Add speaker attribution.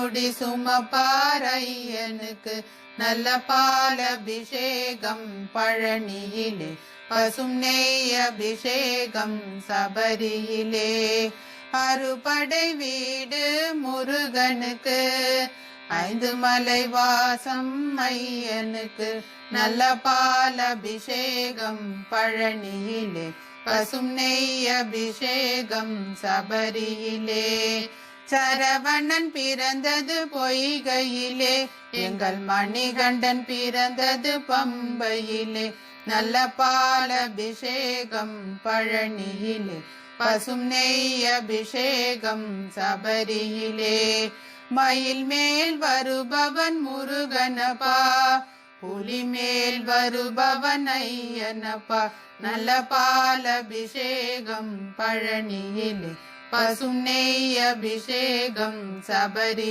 Speaker 1: முடி சுமப்பாரையனுக்கு நல்ல பால் அபிஷேகம் பழனியிலே, பசும் நெய் அபிஷேகம் சபரியிலே. அறுபடை வீடு முருகனுக்கு, ஐந்து மலை வாசம் ஐயனுக்கு நல்ல பால் அபிஷேகம் பழனியிலே, பசும் நெய் அபிஷேகம் சபரியிலே. சரவணன் பிறந்தது பொய்கையிலே, எங்கள் மணிகண்டன் பிறந்தது பம்பையிலே, நல்ல பால் அபிஷேகம் பழனியிலே, பசும் நெய் அபிஷேகம் சபரியிலே. மயில் மேல் வருபவன் முருகனப்பா, புலி மேல் வருபவன் ஐயனப்பா, நல்ல பால் அபிஷேகம் பழனியிலே, பசும் நெய் அபிஷேகம் சபரி.